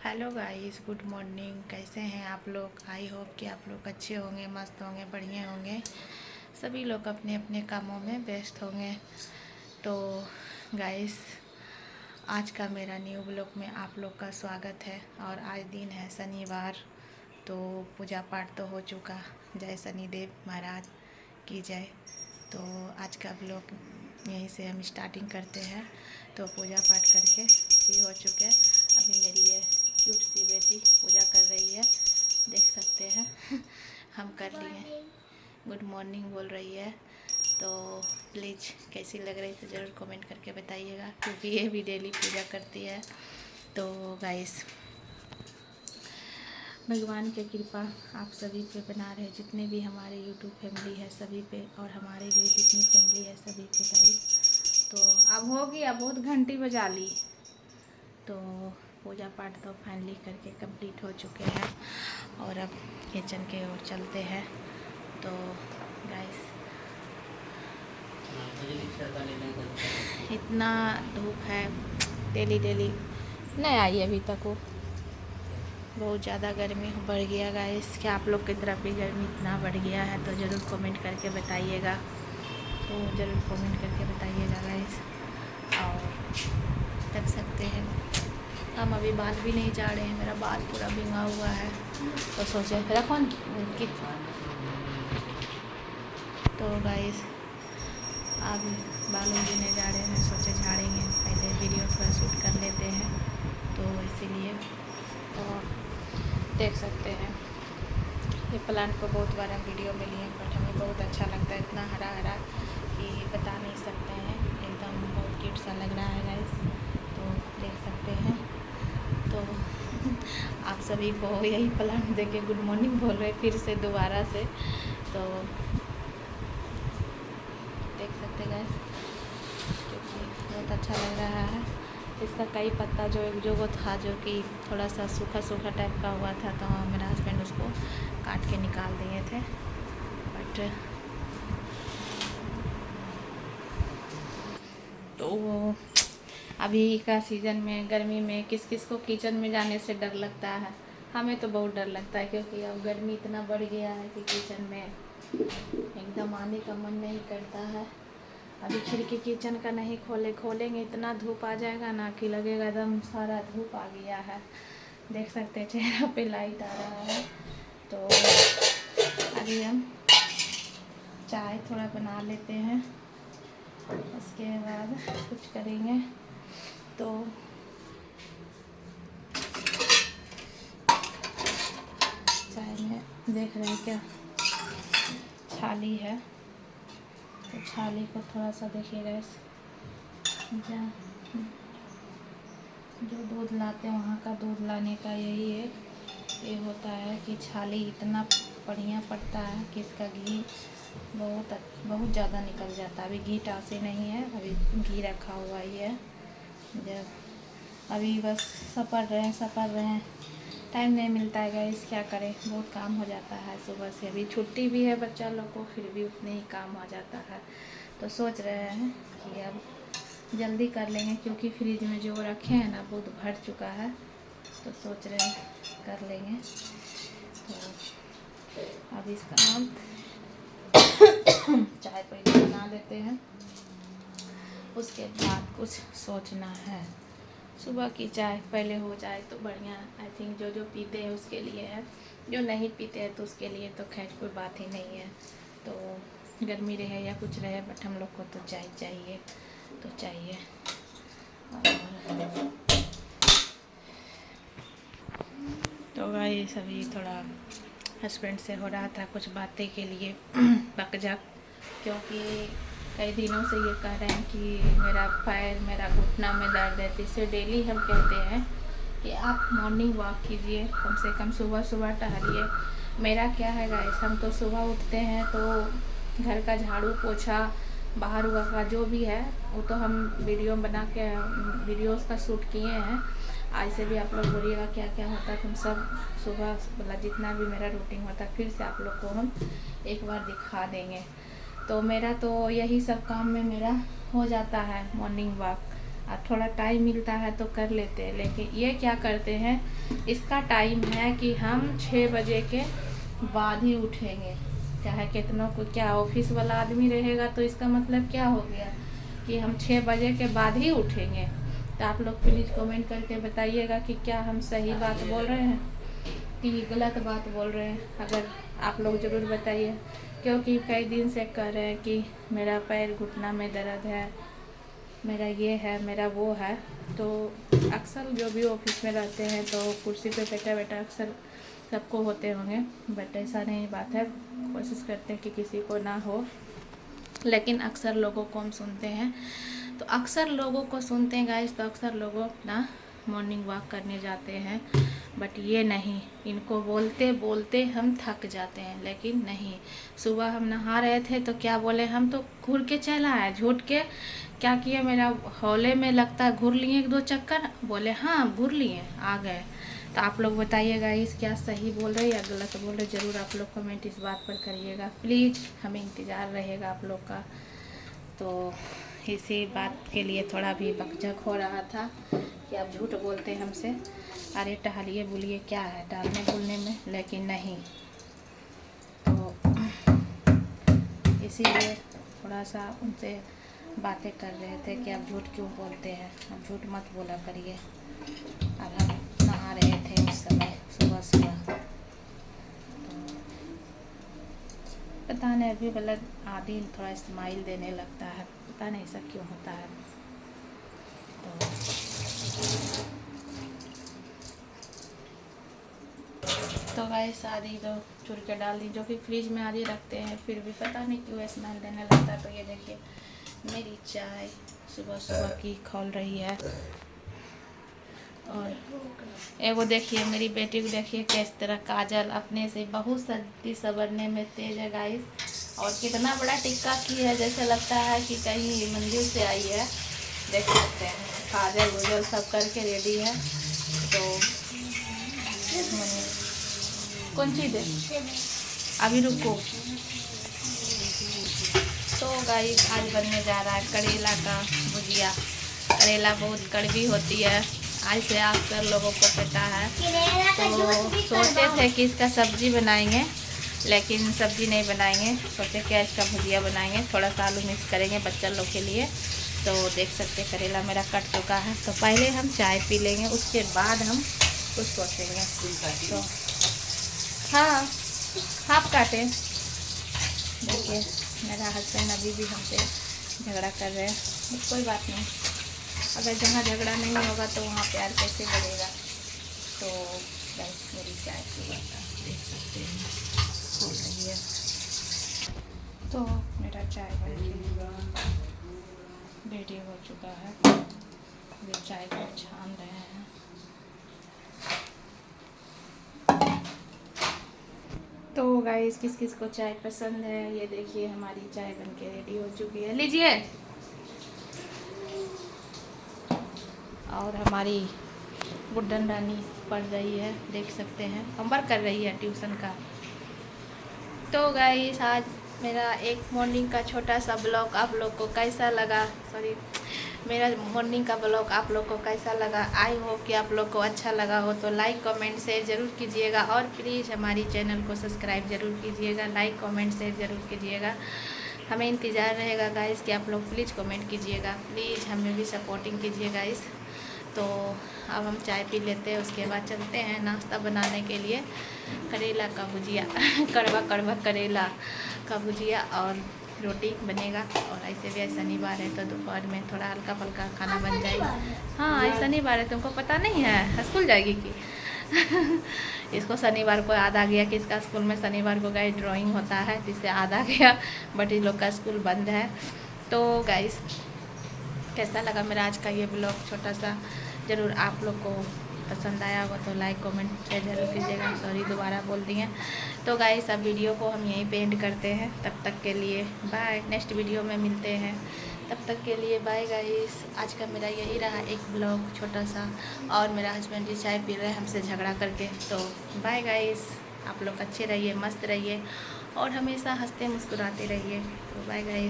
Hello guys, good morning. कैसे हैं आप लोग? आई होप कि आप लोग अच्छे होंगे, मस्त होंगे, बढ़िया होंगे। सभी लोग अपने अपने कामों में व्यस्त होंगे। तो गाइस, आज का मेरा न्यू ब्लॉग में आप लोग का स्वागत है। और आज दिन है शनिवार, तो पूजा पाठ तो हो चुका। जय शनिदेव महाराज की जय। तो आज का ब्लॉग यहीं से हम स्टार्टिंग करते हैं। तो पूजा पाठ करके फ्री हो चुके हैं। अभी मेरी ये क्यूट सी बेटी पूजा कर रही है, देख सकते हैं। हम कर लिए। गुड मॉर्निंग बोल रही है। तो प्लीज़ कैसी लग रही तो ज़रूर कमेंट करके बताइएगा, क्योंकि ये भी डेली पूजा करती है। तो गाइस, भगवान की कृपा आप सभी पे बना रहे, जितने भी हमारे यूट्यूब फैमिली है सभी पे, और हमारे भी जितनी फैमिली है सभी पे गाइस। तो अब होगी, अब बहुत घंटी बजा ली। तो पूजा पाठ तो फाइनली करके कंप्लीट हो चुके हैं, और अब किचन के ओर चलते हैं। तो गाइस, इतना धूप है, डेली नहीं आई अभी तक। वो बहुत ज़्यादा गर्मी बढ़ गया गाइस। क्या आप लोग की तरफ भी गर्मी इतना बढ़ गया है? तो ज़रूर कमेंट करके बताइएगा। गाइस। और देख सकते हैं हम अभी बाल भी नहीं झाड़े हैं, मेरा बाल पूरा भिंगा हुआ है। तो सोचे रखो कि तो गाइस, अब बालों भी नहीं झाड़े हैं, सोचे झाड़ेंगे, पहले वीडियो पर शूट कर लेते हैं। तो इसीलिए तो देख सकते हैं ये प्लांट को बहुत बार हम वीडियो में लिए, बट हमें बहुत अच्छा लगता है। इतना हरा हरा कि बता नहीं सकते हैं, एकदम बहुत क्यूट सा लग रहा है गाइस। तो देख सकते हैं। तो आप सभी को यही प्लांट देख के गुड मॉर्निंग बोल रहे फिर से दोबारा से। तो देख सकते गाइस, क्योंकि बहुत अच्छा लग रहा है। इसका कई पत्ता जो वो था, जो कि थोड़ा सा सूखा टाइप का हुआ था, तो मेरा हस्बैंड उसको काट के निकाल दिए थे। बट तो अभी का सीज़न में, गर्मी में, किस किस को किचन में जाने से डर लगता है? हमें तो बहुत डर लगता है, क्योंकि अब गर्मी इतना बढ़ गया है कि किचन में एकदम आने का मन नहीं करता है। अभी खिड़की किचन का नहीं खोलेंगे इतना धूप आ जाएगा ना कि लगेगा एकदम सारा धूप आ गया है। देख सकते हैं चेहरा पे लाइट आ रहा है। तो अभी हम चाय थोड़ा बना लेते हैं, उसके बाद कुछ करेंगे। तो चाय में देख रहे हैं क्या छाली है, तो छाली को थोड़ा सा देखिएगा। जो दूध लाते हैं वहाँ का दूध लाने का यही है, ये होता है कि छाली इतना बढ़िया पड़ता है कि इसका घी बहुत ज़्यादा निकल जाता है। अभी घी टासे नहीं है, अभी घी रखा हुआ ही है। जब अभी बस सपर रहे हैं, टाइम नहीं मिलता है गाइस, क्या करें, बहुत काम हो जाता है सुबह से। अभी छुट्टी भी है बच्चा लोग को, फिर भी उतने ही काम आ जाता है। तो सोच रहे हैं कि अब जल्दी कर लेंगे, क्योंकि फ्रिज में जो रखे हैं ना बहुत भर चुका है। तो सोच रहे हैं कर लेंगे। तो अब इसका नाम चाय पहले बना लेते हैं, उसके बाद कुछ सोचना है। सुबह की चाय पहले हो जाए तो बढ़िया। आई थिंक जो पीते हैं उसके लिए है, जो नहीं पीते हैं तो उसके लिए तो खैर कोई बात ही नहीं है। तो गर्मी रहे या कुछ रहे, बट हम लोग को तो चाय चाहिए, तो चाहिए। तो भाई सभी थोड़ा हस्बैंड से हो रहा था कुछ बातें के लिए बकझक, क्योंकि कई दिनों से ये कह रहे हैं कि मेरा पैर, मेरा घुटना में दर्द है। तो इससे डेली हम कहते हैं कि आप मॉर्निंग वॉक कीजिए, कम से कम सुबह टहलिए। मेरा क्या है गाइस, हम तो सुबह उठते हैं तो घर का झाड़ू पोछा, बाहर हुआ का जो भी है वो तो हम वीडियो बना के वीडियोस का शूट किए हैं। आज से भी आप लोग बोलिएगा क्या क्या होता है, तुम सब सुबह मतलब जितना भी मेरा रूटीन होता है फिर से आप लोग को हम एक बार दिखा देंगे। तो मेरा तो यही सब काम में मेरा हो जाता है मॉर्निंग वॉक। और थोड़ा टाइम मिलता है तो कर लेते हैं। लेकिन ये क्या करते हैं, इसका टाइम है कि हम 6 बजे के बाद ही उठेंगे। चाहे कितनों को क्या ऑफिस वाला आदमी रहेगा तो इसका मतलब क्या हो गया कि हम 6 बजे के बाद ही उठेंगे। तो आप लोग प्लीज़ कमेंट करके बताइएगा कि क्या हम सही बात बोल रहे हैं कि गलत बात बोल रहे हैं। अगर आप लोग ज़रूर बताइए, क्योंकि कई दिन से कह रहे हैं कि मेरा पैर घुटना में दर्द है, मेरा ये है, मेरा वो है। तो अक्सर जो भी ऑफिस में रहते हैं तो कुर्सी पे बैठा बैठा अक्सर सबको होते होंगे, बट ऐसा नहीं बात है। कोशिश करते हैं कि किसी को ना हो, लेकिन अक्सर लोगों को हम सुनते हैं। तो अक्सर लोगों को सुनते हैं गाइस, तो अक्सर लोगों अपना मॉर्निंग वॉक करने जाते हैं, बट ये नहीं, इनको बोलते बोलते हम थक जाते हैं। लेकिन नहीं, सुबह हम नहा रहे थे तो क्या बोले, हम तो घूर के चला है, झूठ के क्या किए, मेरा हौले में लगता है घूर लिए 1-2 चक्कर, बोले हाँ घूर लिए आ गए। तो आप लोग बताइएगा इस क्या सही बोल रहे या गलत बोल रहे, ज़रूर आप लोग कमेंट इस बात पर करिएगा प्लीज़, हमें इंतज़ार रहेगा आप लोग का। तो इसी बात के लिए थोड़ा भी बकझक हो रहा था कि आप झूठ बोलते हैं हमसे, अरे टहलिए बुलिए क्या है टहलने बुलने में, लेकिन नहीं। तो इसीलिए थोड़ा सा उनसे बातें कर रहे थे कि आप झूठ क्यों बोलते हैं, आप झूठ मत बोला करिए। और हम नहा रहे थे उस समय सुबह सुबह, पता नहीं अभी मतलब आदि थोड़ा स्माइल देने लगता है, पता नहीं ऐसा क्यों होता है। तो गाइस आदि तो चुर के डाल दी, जो कि फ्रिज में आदि रखते हैं, फिर भी पता नहीं क्यों स्मेल देने लगता है। तो ये देखिए मेरी चाय सुबह सुबह की खोल रही है। और एगो देखिए मेरी बेटी को देखिए किस तरह काजल अपने से बहुत सजती सवरने में तेज है गाइस, और कितना बड़ा टिक्का की है, जैसे लगता है कि कहीं मंदिर से आई है। देख सकते हैं काजल वजल सब करके रेडी है। तो कौन चीज़ है अभी रुको। तो गाइस आज बनने जा रहा है करेला का भुजिया। करेला बहुत कड़वी होती है, आज से अक्सर लोगों को पता है। तो सोचे थे कि इसका सब्जी बनाएंगे, लेकिन सब्जी नहीं बनाएंगे, सोचे क्या इसका भुजिया बनाएंगे, थोड़ा सा आलू मिक्स करेंगे बच्चा लोग के लिए। तो देख सकते करेला मेरा कट चुका है, तो पहले हम चाय पी लेंगे, उसके बाद हम कुछ सोचेंगे। तो हाँ हाफ काटे। देखिए मेरा हस्बैंड अभी भी हमसे झगड़ा कर रहे हैं, कोई बात नहीं, अगर जहाँ झगड़ा नहीं होगा तो वहाँ प्यार कैसे बढ़ेगा। तो गाइस मेरी चाय की देख सकते हैं हो रही है। तो मेरा चाय बन के रेडी हो चुका है, ये चाय को छान रहे हैं। तो गाइस किस किस को चाय पसंद है, ये देखिए हमारी चाय बन के रेडी हो चुकी है, लीजिए। और हमारी गुड्डन रानी पढ़ रही है, देख सकते हैं होमवर्क कर रही है ट्यूशन का। तो गाइस आज मेरा एक मॉर्निंग का छोटा सा ब्लॉग आप लोग को कैसा लगा, मेरा मॉर्निंग का ब्लॉग आप लोग को कैसा लगा, आई होप कि आप लोग को अच्छा लगा हो। तो लाइक कमेंट शेयर ज़रूर कीजिएगा, और प्लीज़ हमारी चैनल को सब्सक्राइब ज़रूर कीजिएगा, लाइक कमेंट शेयर ज़रूर कीजिएगा। हमें इंतज़ार रहेगा गाइस कि आप लोग प्लीज़ कमेंट कीजिएगा, प्लीज़ हमें भी सपोर्टिंग कीजिए गाइस। तो अब हम चाय पी लेते हैं, उसके बाद चलते हैं नाश्ता बनाने के लिए। करेला का भुजिया कड़वा कड़वा करेला का भुजिया और रोटी बनेगा। और ऐसे भी आज शनिवार है तो दोपहर में थोड़ा हल्का फुल्का खाना बन जाएगा। हाँ आज शनिवार है, तुमको पता नहीं है, स्कूल जाएगी कि इसको शनिवार को याद आ गया कि इसका स्कूल में शनिवार को गाइस ड्राइंग होता है, जिससे याद आ गया, बट इन लोग का स्कूल बंद है। तो गाइस कैसा लगा मेरा आज का ये ब्लॉग छोटा सा, ज़रूर आप लोग को पसंद आया हो तो लाइक कमेंट शेयर जरूर कीजिएगा। सॉरी दोबारा बोल दिए। तो गाइस अब वीडियो को हम यहीं पे एंड करते हैं, तब तक के लिए बाय, नेक्स्ट वीडियो में मिलते हैं, तब तक के लिए बाय गाइस। आज का मेरा यही रहा एक ब्लॉग छोटा सा, और मेरा हस्बैंड जी चाय पी रहे हैं हमसे झगड़ा करके। तो बाय गाइस, आप लोग अच्छे रहिए, मस्त रहिए और हमेशा हंसते मुस्कुराते रहिए। तो बाय गाइस।